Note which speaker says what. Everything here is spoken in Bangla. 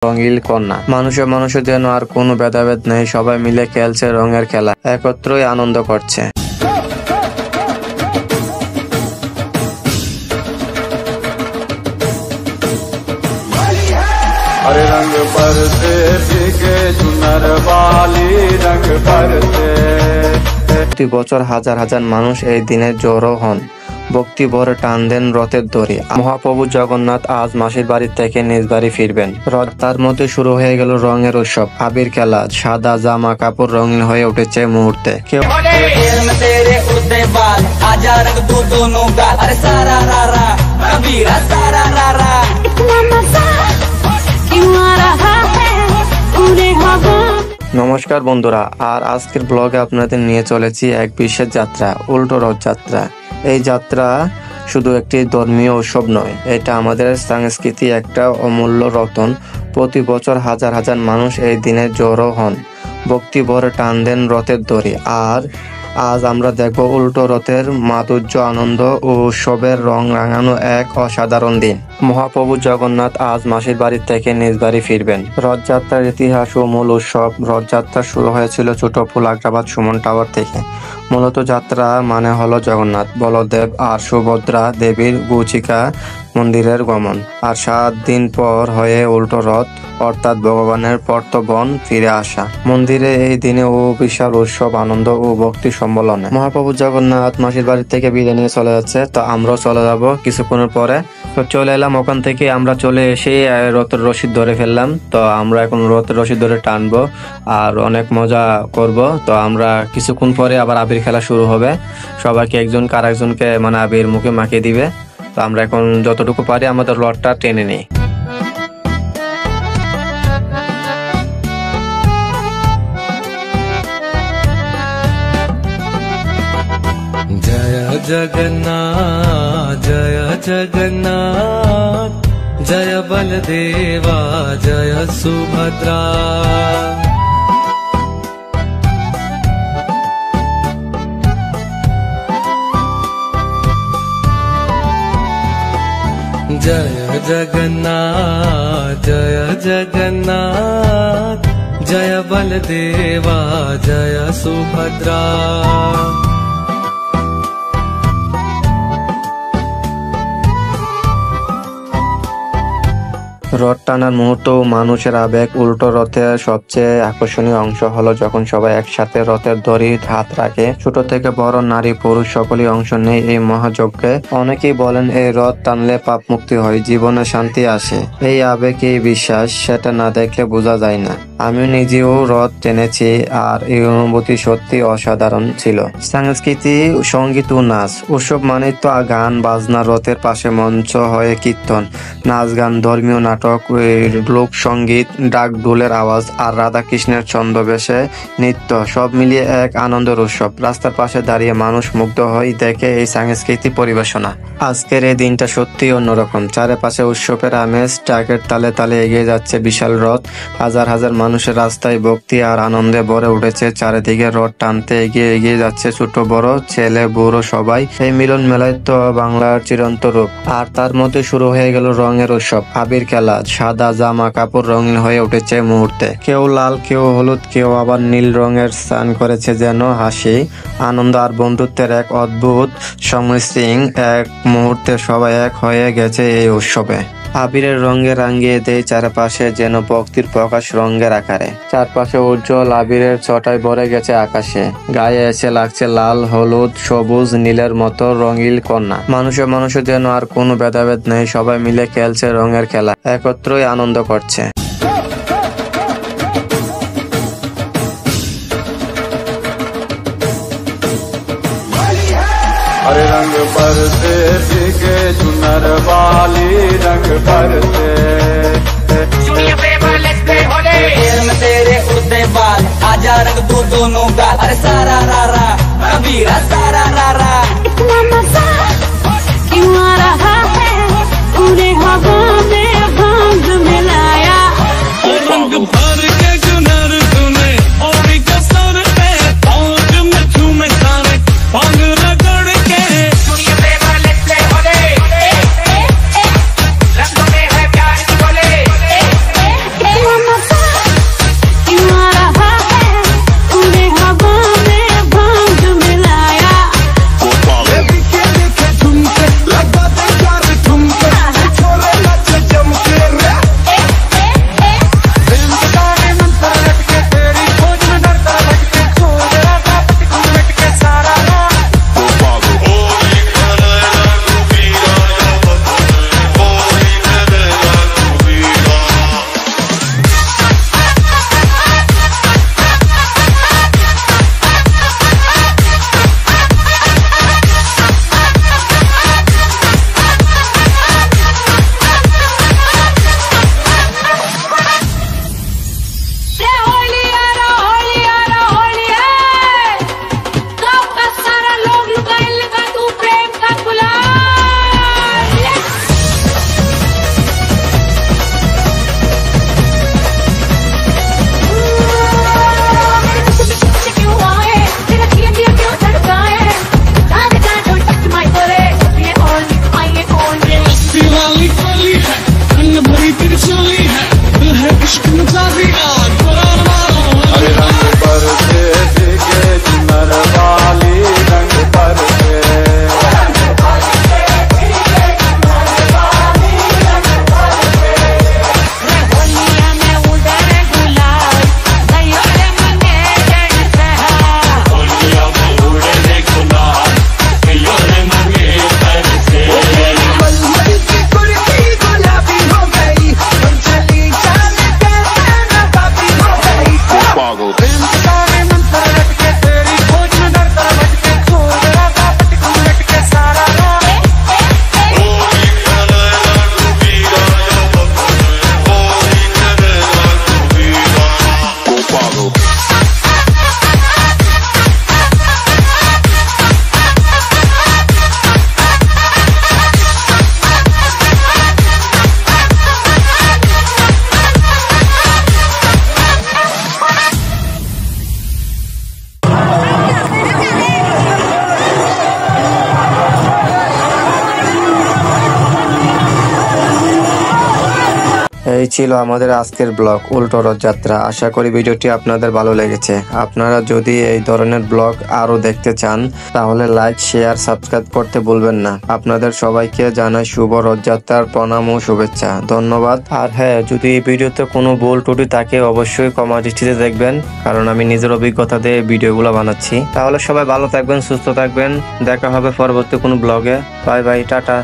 Speaker 1: রঙিল কন্যা। মানুষের যেন আর কোনো ভেদাভেদ নেই, সবাই মিলে খেলছে রঙের খেলা, একত্রই আনন্দ করছে।
Speaker 2: रंग बरसे भीगे चुनर वाली रंग बरसे।
Speaker 1: প্রতি বছর হাজার হাজার মানুষ এই দিনে জড়ো হন, ভক্তি ভরে টান দেন রথের দড়ি। মহাপ্রভু জগন্নাথ আজ মাসির বাড়ি থেকে নিজ বাড়ি ফিরবেন। তার মধ্যে শুরু হয়ে গেল রঙের উৎসব, আবির খেলা, সাদা জামা কাপড় রঙিন হয়ে উঠেছে মুহূর্তে। কেউ নমস্কার বন্ধুরা, আর আজকের ব্লগে আপনাদের নিয়ে চলেছি এক বিশেষ যাত্রা, উল্টো রথযাত্রা। এই যাত্রা শুধু একটি ধর্মীয় উৎসব নয়, এটা আমাদের সংস্কৃতি একটা অমূল্য রতন। প্রতি বছর হাজার হাজার মানুষ এই দিনে জড়ো হন, ভক্তি ভরে টান দেন রথের দড়ি। আর আজ আমরা দেখব উল্টো রথের মাধুর্য, আনন্দ ও উৎসবের রং রাঙানো এক অসাধারণ দিন। মহাপ্রভু জগন্নাথ আজ মাসির বাড়ি থেকে নিজ বাড়ি ফিরবেন। রথযাত্রার ইতিহাস ও মূল উৎসব। রথযাত্রা শুরু হয়েছিল ছোট ফুল আগ্রাবাদ সুমন টাওয়ার থেকে। মূলত যাত্রা মানে হলো জগন্নাথ, বলদেব আর সুভদ্রা দেবীর গুচিকা মন্দিরের গমন, আর 7 দিন পর হয়ে উল্টো রথ অর্থাৎ ভগবানের পর্তবন ফিরে আসা। মন্দিরে এই দিনে ও বিশাল উৎসব, আনন্দ ও ভক্তি সম্মেলনে। মহাপ্রভু জগন্নাথ মাসির বাড়ি থেকে বিদায় নিয়ে চলে যাচ্ছে, তো আমরাও চলে যাব কিছুক্ষণের পরে। তো চলে এলাম ওখান থেকে, আমরা চলে এসে রথের রশি ধরে ফেললাম। তো আমরা এখন রথের রশি ধরে টানবো আর অনেক মজা করব। তো আমরা কিছুক্ষণ পরে আবার আবির খেলা শুরু হবে, সবাইকে একজন আরেকজনকে মানে আবির মুখে মাখিয়ে দিবে। তো আমরা এখন যতটুকু পারি আমাদের রথটা টেনে নিই।
Speaker 3: जय जगन्नाथ जय जगन्नाथ, जय बलदेवा जय सुभद्रा। जय जगन्नाथ जय जगन्नाथ, जय बलदेवा जय सुभद्रा।
Speaker 1: রথ টানার মুহূর্ত মানুষের আবেগ। উল্টো রথের সবচেয়ে আকর্ষণীয় অংশ হলো যখন সবাই একসাথে রথের দড়ি হাত রাখে। ছোট থেকে বড়, নারী পুরুষ সকলেই অংশ নেয় এই মহাযজ্ঞে। অনেকেই বলেন এই রথ টানলে পাপ মুক্তি হয়, জীবনে শান্তি আসে। এই আবেগ, এই বিশ্বাস, সেটা না দেখলে বোঝা যায় না। আমি নিজেও রথ টেনেছি আর এই অনুভূতি সত্যি অসাধারণ ছিল। সংস্কৃতি, সঙ্গীত ও নাচ। উৎসব মানে তো গান বাজনা, রথের পাশে মঞ্চ হয়ে কীর্তন, নাচ গান, ধর্মীয় নাটক, লোকসঙ্গীত, ডাক ঢোলের আওয়াজ আর রাধা কৃষ্ণের ছন্দবেশে নৃত্য, সব মিলিয়ে এক আনন্দের উৎসব। রাস্তার পাশে দাঁড়িয়ে মানুষ মুগ্ধ হয় দেখে এই সাংস্কৃতিক পরিবেশনা। আজকের এই দিনটা সত্যি অন্যরকম। চারপাশে উৎসবের আমেজ, ট্রাকের তালে তালে এগিয়ে যাচ্ছে বিশাল রথ। হাজার হাজার মানুষের রাস্তায় ভক্তি আর আনন্দে ভরে উঠেছে। চারিদিকে রথ টানতে এগিয়ে যাচ্ছে ছোট বড়, ছেলে বুড়ো সবাই। এই মিলন মেলায় তো বাংলার চিরন্তন রূপ। আর তার মধ্যে শুরু হয়ে গেল রঙের উৎসব, আবির খেলা, সাদা জামা কাপড় রঙিন হয়ে উঠেছে মুহূর্তে। কেউ লাল, কেউ হলুদ, কেউ আবার নীল রঙের স্নান করেছে। যেন হাসি, আনন্দ আর বন্ধুত্বের এক অদ্ভুত সংমিশ্রণ। এক মুহূর্তে সবাই এক হয়ে গেছে এই উৎসবে। আবিরের রঙে রাঙিয়ে দেয় চারপাশে, যেন ভক্তির প্রকাশ রঙের আকারে। চারপাশে উজ্জ্বল আবিরের ছটায় ভরে গেছে আকাশে। গায়ে এসে লাগছে লাল, হলুদ, সবুজ, নীলের মতো রঙিল কন্যা। মানুষের যেন আর কোনো ভেদাভেদ নেই, সবাই মিলে খেলছে রঙের খেলা, একত্রই আনন্দ করছে।
Speaker 2: हरे रंग बरसे भीगे चुनर वाली रंग बरसे। तेरे उड़ते बाल आजा रंग दो दोनों गाल, अरे सारा रारा कबीरा सारा रारा। इतना मजा क्यों आ रहा है, पूरे हवा में भांग मिलाया। रंग भर के चुनर तूने और कसर पे पौध में झूमे सारे भांग रगड़ के।
Speaker 1: এই ছিল আমাদের আজকের ব্লগ উল্টো রথযাত্রা। আশা করি ভিডিওটি আপনাদের ভালো লেগেছে। আপনারা যদি এই ধরনের ব্লগ আরো দেখতে চান তাহলে লাইক, শেয়ার, সাবস্ক্রাইব করতে ভুলবেন না। আপনাদের সবাইকে জানাই শুভ রথযাত্রার প্রণাম ও শুভেচ্ছা। ধন্যবাদ। আর হ্যাঁ, যদি এই ভিডিওতে কোনো ভুল ত্রুটি থাকে অবশ্যই কমা দৃষ্টিতে দেখবেন, কারণ আমি নিজের অভিজ্ঞতা দিয়ে ভিডিওগুলো বানাচ্ছি। তাহলে সবাই ভালো থাকবেন, সুস্থ থাকবেন। দেখা হবে পরবর্তী কোনো ব্লগে। Bye bye, tata.